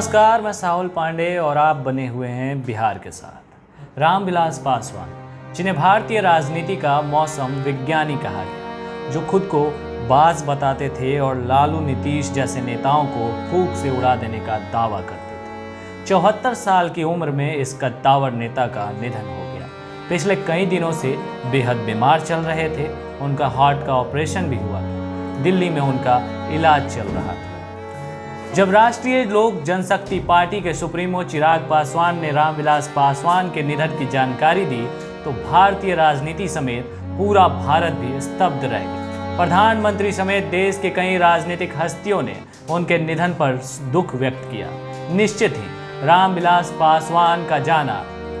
नमस्कार, मैं साहुल पांडे और आप बने हुए हैं बिहार के साथ। रामविलास पासवान, जिन्हें भारतीय राजनीति का मौसम विज्ञानी कहा गया, जो खुद को बाज बताते थे और लालू नीतीश जैसे नेताओं को फूंक से उड़ा देने का दावा करते थे। 74 साल की उम्र में इस कद्दावर नेता का निधन हो गया। पिछले कई दिनों से बेहद बीमार चल रहे थे। उनका हार्ट का ऑपरेशन भी हुआ था। दिल्ली में उनका इलाज चल रहा था। जब राष्ट्रीय लोक जनशक्ति पार्टी के सुप्रीमो चिराग पासवान ने रामविलास पासवान के निधन की जानकारी दी तो भारतीय राजनीति समेत पूरा भारत भी स्तब्ध रह गया। प्रधानमंत्री समेत देश के कई राजनीतिक हस्तियों ने उनके निधन पर दुख व्यक्त किया। निश्चित ही रामविलास पासवान का जाना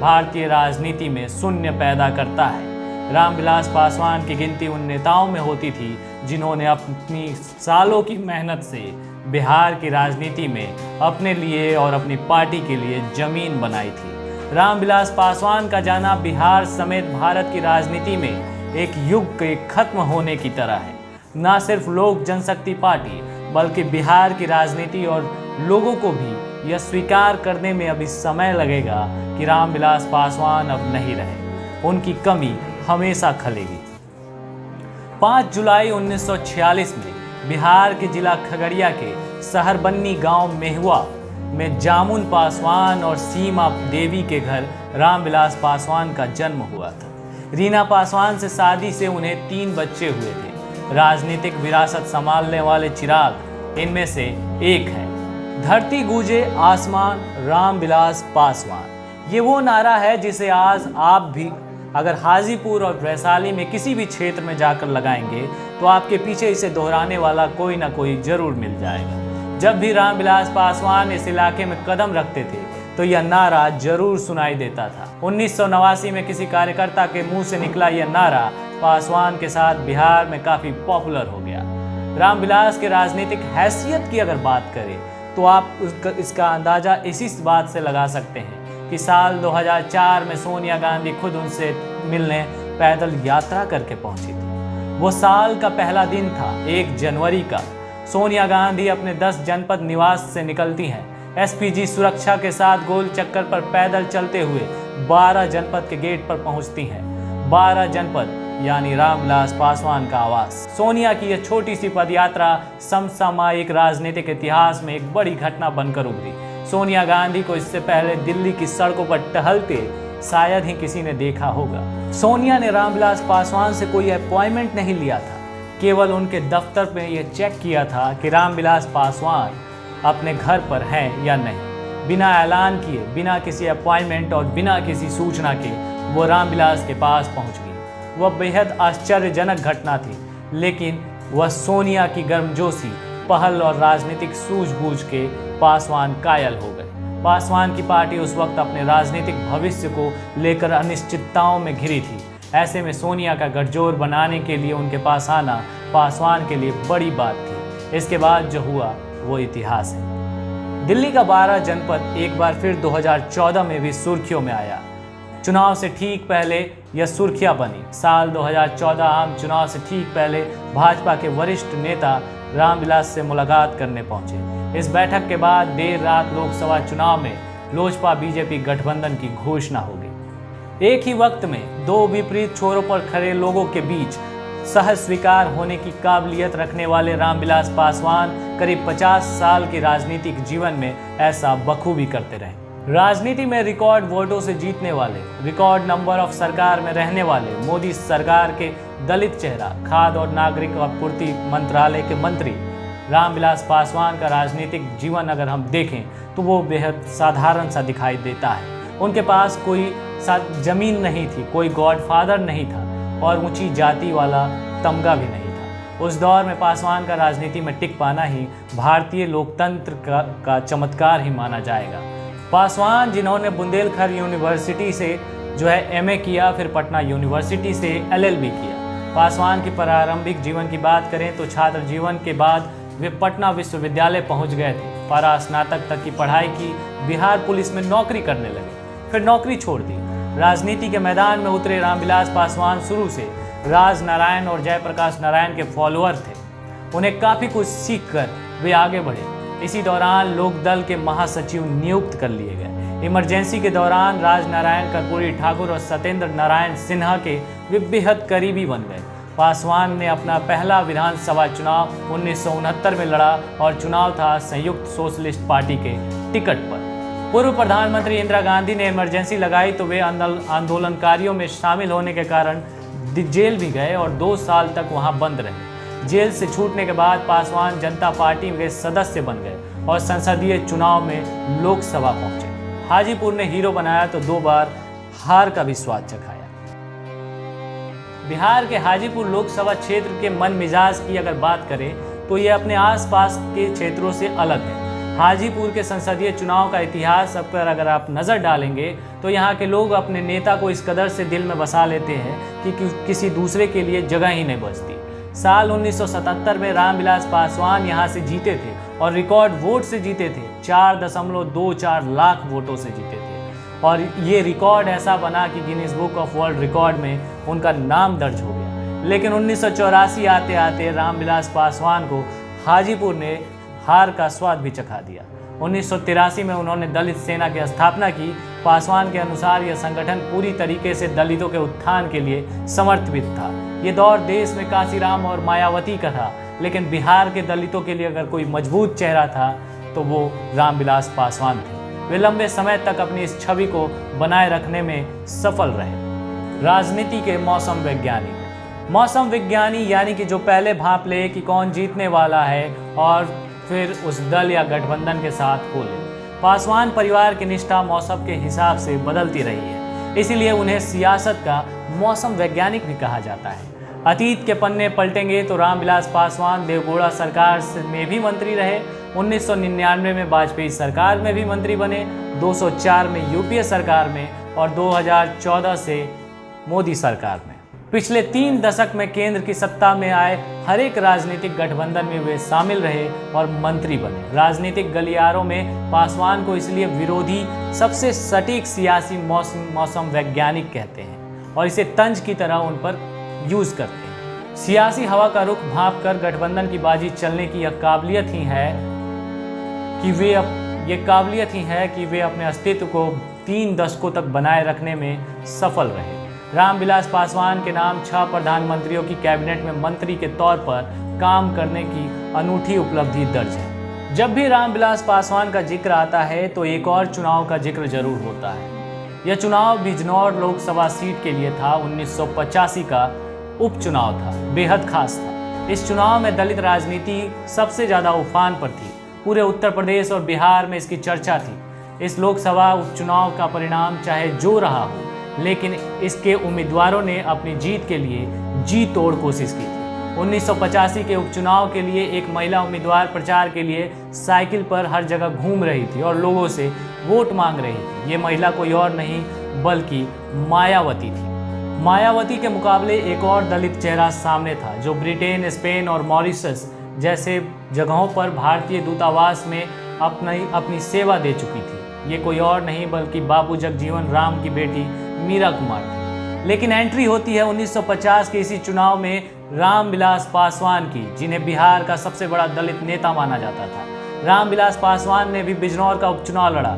भारतीय राजनीति में शून्य पैदा करता है। रामविलास पासवान की गिनती उन नेताओं में होती थी जिन्होंने अपनी सालों की मेहनत से बिहार की राजनीति में अपने लिए और अपनी पार्टी के लिए जमीन बनाई थी। रामविलास पासवान का जाना बिहार समेत भारत की राजनीति में एक युग के खत्म होने की तरह है। न सिर्फ लोक जनशक्ति पार्टी बल्कि बिहार की राजनीति और लोगों को भी यह स्वीकार करने में अभी समय लगेगा कि रामविलास पासवान अब नहीं रहे। उनकी कमी हमेशा खलेगी। 5 जुलाई 1946 में बिहार के जिला खगड़िया के सहरबन्नी गांव मेहुआ में जामुन पासवान और सीमा देवी के घर रामविलास पासवान का जन्म हुआ था। रीना पासवान से शादी से उन्हें 3 बच्चे हुए थे। राजनीतिक विरासत संभालने वाले चिराग इनमें से एक है। धरती गूंजे आसमान, रामविलास पासवान, ये वो नारा है जिसे आज आप भी अगर हाजीपुर और वैशाली में किसी भी क्षेत्र में जाकर लगाएंगे तो आपके पीछे इसे दोहराने वाला कोई ना कोई जरूर मिल जाएगा। जब भी रामविलास पासवान इस इलाके में कदम रखते थे तो यह नारा जरूर सुनाई देता था। 1989 में किसी कार्यकर्ता के मुंह से निकला यह नारा पासवान के साथ बिहार में काफ़ी पॉपुलर हो गया। रामविलास के राजनीतिक हैसियत की अगर बात करें तो आप इसका अंदाज़ा इसी बात से लगा सकते हैं कि साल 2004 में सोनिया गांधी खुद उनसे मिलने पैदल यात्रा करके पहुंची थी। वो साल का पहला दिन था, 1 जनवरी का। सोनिया गांधी अपने 10 जनपद निवास से निकलती हैं। एसपीजी सुरक्षा के साथ गोल चक्कर पर पैदल चलते हुए 12 जनपद के गेट पर पहुंचती हैं। 12 जनपद यानी रामविलास पासवान का आवास। सोनिया की यह छोटी सी पदयात्रा समसामयिक राजनीतिक इतिहास में एक बड़ी घटना बनकर उभरी। सोनिया गांधी को इससे पहले दिल्ली की सड़कों पर टहलते शायद ही किसी ने देखा होगा। सोनिया ने रामविलास पासवान से कोई अपॉइंटमेंट नहीं लिया था, केवल उनके दफ्तर में यह चेक किया था कि रामविलास पासवान अपने घर पर हैं या नहीं। बिना ऐलान किए, बिना किसी अपॉइंटमेंट और बिना किसी सूचना के वो रामविलास के पास पहुंच गई। वह बेहद आश्चर्यजनक घटना थी, लेकिन वह सोनिया की गर्मजोशी, पहल और राजनीतिक सूझबूझ के पासवान कायल हो गए। पासवान की पार्टी उस वक्त अपने राजनीतिक भविष्य को लेकर अनिश्चितताओं में घिरी थी। ऐसे में सोनिया का गठजोड़ बनाने के लिए उनके पास आना पासवान के लिए बड़ी बात थी। इसके बाद जो हुआ वो इतिहास है। दिल्ली का 12 जनपद एक बार फिर 2014 में भी सुर्खियों में आया। चुनाव से ठीक पहले यह सुर्खियां बनी। साल 2014 आम चुनाव से ठीक पहले भाजपा के वरिष्ठ नेता रामविलास से मुलाकात करने पहुंचे। इस बैठक के बाद देर रात लोकसभा चुनाव में लोजपा बीजेपी गठबंधन की घोषणा हो गई। एक ही वक्त में 2 विपरीत छोरों पर खड़े लोगों के बीच सहज स्वीकार होने की काबिलियत रखने वाले रामविलास पासवान करीब 50 साल के राजनीतिक जीवन में ऐसा बखूबी करते रहे। राजनीति में रिकॉर्ड वोटों से जीतने वाले, रिकॉर्ड नंबर ऑफ सरकार में रहने वाले, मोदी सरकार के दलित चेहरा, खाद्य और नागरिक आपूर्ति मंत्रालय के मंत्री रामविलास पासवान का राजनीतिक जीवन अगर हम देखें तो वो बेहद साधारण सा दिखाई देता है। उनके पास कोई जमीन नहीं थी, कोई गॉडफादर नहीं था और ऊंची जाति वाला तमगा भी नहीं था। उस दौर में पासवान का राजनीति में टिक पाना ही भारतीय लोकतंत्र का चमत्कार ही माना जाएगा। पासवान, जिन्होंने बुंदेलखंड यूनिवर्सिटी से एमए किया, फिर पटना यूनिवर्सिटी से एलएलबी किया। पासवान की प्रारंभिक जीवन की बात करें तो छात्र जीवन के बाद वे पटना विश्वविद्यालय पहुंच गए थे। पारा स्नातक तक की पढ़ाई की, बिहार पुलिस में नौकरी करने लगे, फिर नौकरी छोड़ दी। राजनीति के मैदान में उतरे रामविलास पासवान शुरू से राज नारायण और जयप्रकाश नारायण के फॉलोअर थे। उन्हें काफ़ी कुछ सीख कर वे आगे बढ़े। इसी दौरान लोकदल के महासचिव नियुक्त कर लिए गए। इमरजेंसी के दौरान राजनारायण कर्पूरी ठाकुर और सत्येंद्र नारायण सिन्हा के वे बेहद करीबी बन गए। पासवान ने अपना पहला विधानसभा चुनाव 1969 में लड़ा और चुनाव था संयुक्त सोशलिस्ट पार्टी के टिकट पर। पूर्व प्रधानमंत्री इंदिरा गांधी ने इमरजेंसी लगाई तो वे आंदोलनकारियों में शामिल होने के कारण जेल भी गए और 2 साल तक वहां बंद रहे। जेल से छूटने के बाद पासवान जनता पार्टी के सदस्य बन गए और संसदीय चुनाव में लोकसभा पहुंचे। हाजीपुर ने हीरो बनाया तो 2 बार हार का भी स्वाद चखाया। बिहार के हाजीपुर लोकसभा क्षेत्र के मन मिजाज की अगर बात करें तो ये अपने आसपास के क्षेत्रों से अलग है। हाजीपुर के संसदीय चुनाव का इतिहास पर अगर आप नज़र डालेंगे तो यहाँ के लोग अपने नेता को इस कदर से दिल में बसा लेते हैं कि किसी दूसरे के लिए जगह ही नहीं बचती। साल 1977 में रामविलास पासवान यहाँ से जीते थे और रिकॉर्ड वोट से जीते थे। 4.24 लाख वोटों से जीते थे और ये रिकॉर्ड ऐसा बना कि Guinness book of world record में उनका नाम दर्ज हो गया। लेकिन 1984 आते आते रामविलास पासवान को हाजीपुर ने हार का स्वाद भी चखा दिया। 1983 में उन्होंने दलित सेना की स्थापना की। पासवान के अनुसार यह संगठन पूरी तरीके से दलितों के उत्थान के लिए समर्पित था। ये दौर देश में काशीराम और मायावती का था, लेकिन बिहार के दलितों के लिए अगर कोई मजबूत चेहरा था तो वो रामविलास पासवान थे। वे लंबे समय तक अपनी इस छवि को बनाए रखने में सफल रहे। राजनीति के मौसम वैज्ञानिक। मौसम विज्ञानी यानी कि जो पहले भांप ले कि कौन जीतने वाला है और फिर उस दल या गठबंधन के साथ हो ले। पासवान परिवार की निष्ठा मौसम के हिसाब से बदलती रही है, इसीलिए उन्हें सियासत का मौसम वैज्ञानिक भी कहा जाता है। अतीत के पन्ने पलटेंगे तो रामविलास पासवान देवगौड़ा सरकार में भी मंत्री रहे। 1999 में वाजपेयी सरकार में भी मंत्री बने, 2004 में यूपीए सरकार में और 2014 से मोदी सरकार में। पिछले 3 दशक में केंद्र की सत्ता में आए हर एक राजनीतिक गठबंधन में वे शामिल रहे और मंत्री बने। राजनीतिक गलियारों में पासवान को इसलिए विरोधी सबसे सटीक सियासी मौसम वैज्ञानिक कहते हैं और इसे तंज की तरह उन पर यूज करते हैं। सियासी हवा का रुख भांप कर गठबंधन की बाजी चलने की यह काबिलियत ही है कि वे अपने अस्तित्व को 3 दशकों तक बनाए रखने में सफल रहे। रामविलास पासवान के नाम 6 प्रधानमंत्रियों की कैबिनेट में मंत्री के तौर पर काम करने की अनूठी उपलब्धि दर्ज है। जब भी रामविलास पासवान का जिक्र आता है तो एक और चुनाव का जिक्र जरूर होता है। यह चुनाव बिजनौर लोकसभा सीट के लिए था। 1985 का उपचुनाव था, बेहद खास था। इस चुनाव में दलित राजनीति सबसे ज़्यादा उफान पर थी। पूरे उत्तर प्रदेश और बिहार में इसकी चर्चा थी। इस लोकसभा उपचुनाव का परिणाम चाहे जो रहा हो, लेकिन इसके उम्मीदवारों ने अपनी जीत के लिए जी तोड़ कोशिश की थी। 1985 के उपचुनाव के लिए एक महिला उम्मीदवार प्रचार के लिए साइकिल पर हर जगह घूम रही थी और लोगों से वोट मांग रही थी। ये महिला कोई और नहीं बल्कि मायावती थी। मायावती के मुकाबले एक और दलित चेहरा सामने था जो ब्रिटेन, स्पेन और मॉरिशस जैसे जगहों पर भारतीय दूतावास में अपनी सेवा दे चुकी थी। ये कोई और नहीं बल्कि बाबू जगजीवन राम की बेटी मीरा कुमार थी। लेकिन एंट्री होती है 1950 के इसी चुनाव में रामविलास पासवान की, जिन्हें बिहार का सबसे बड़ा दलित नेता माना जाता था। रामविलास पासवान ने भी बिजनौर का उपचुनाव लड़ा।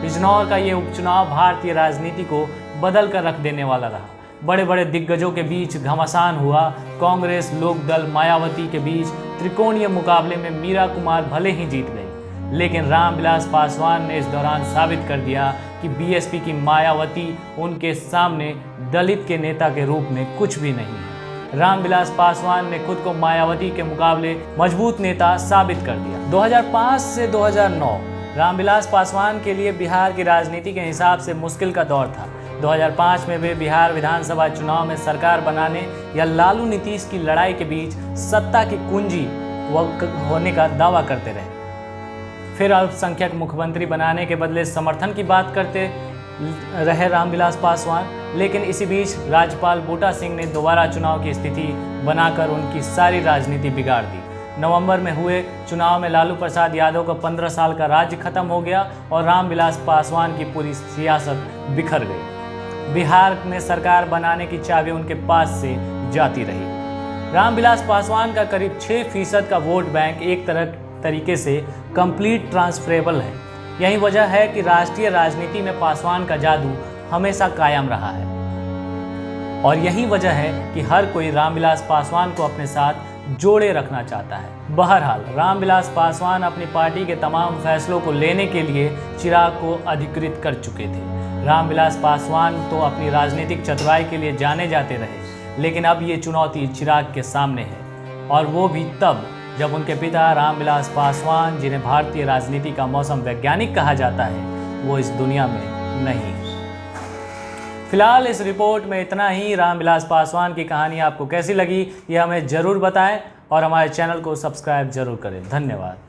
बिजनौर का ये उपचुनाव भारतीय राजनीति को बदल कर रख देने वाला रहा। बड़े बड़े दिग्गजों के बीच घमासान हुआ। कांग्रेस, लोकदल, मायावती के बीच त्रिकोणीय मुकाबले में मीरा कुमार भले ही जीत गई, लेकिन रामविलास पासवान ने इस दौरान साबित कर दिया कि बीएसपी की मायावती उनके सामने दलित के नेता के रूप में कुछ भी नहीं है। रामविलास पासवान ने खुद को मायावती के मुकाबले मजबूत नेता साबित कर दिया। 2005 से 2009 रामविलास पासवान के लिए बिहार की राजनीति के हिसाब से मुश्किल का दौर था। 2005 में वे बिहार विधानसभा चुनाव में सरकार बनाने या लालू नीतीश की लड़ाई के बीच सत्ता की कुंजी होने का दावा करते रहे। फिर अल्पसंख्यक मुख्यमंत्री बनाने के बदले समर्थन की बात करते रहे रामविलास पासवान। लेकिन इसी बीच राज्यपाल बूटा सिंह ने दोबारा चुनाव की स्थिति बनाकर उनकी सारी राजनीति बिगाड़ दी। नवंबर में हुए चुनाव में लालू प्रसाद यादव का 15 साल का राज्य खत्म हो गया और रामविलास पासवान की पूरी सियासत बिखर गई। बिहार में सरकार बनाने की चाबी उनके पास से जाती रही। रामविलास पासवान का करीब 6% का वोट बैंक एक तरह तरीके से कंप्लीट ट्रांसफरेबल है। यही वजह है कि राष्ट्रीय राजनीति में पासवान का जादू हमेशा कायम रहा है और यही वजह है कि हर कोई रामविलास पासवान को अपने साथ जोड़े रखना चाहता है। बहरहाल रामविलास पासवान अपनी पार्टी के तमाम फैसलों को लेने के लिए चिराग को अधिकृत कर चुके थे। रामविलास पासवान तो अपनी राजनीतिक चतुराई के लिए जाने जाते रहे, लेकिन अब ये चुनौती चिराग के सामने है और वो भी तब जब उनके पिता रामविलास पासवान, जिन्हें भारतीय राजनीति का मौसम वैज्ञानिक कहा जाता है, वो इस दुनिया में नहीं। फिलहाल इस रिपोर्ट में इतना ही। रामविलास पासवान की कहानी आपको कैसी लगी ये हमें ज़रूर बताएं और हमारे चैनल को सब्सक्राइब जरूर करें। धन्यवाद।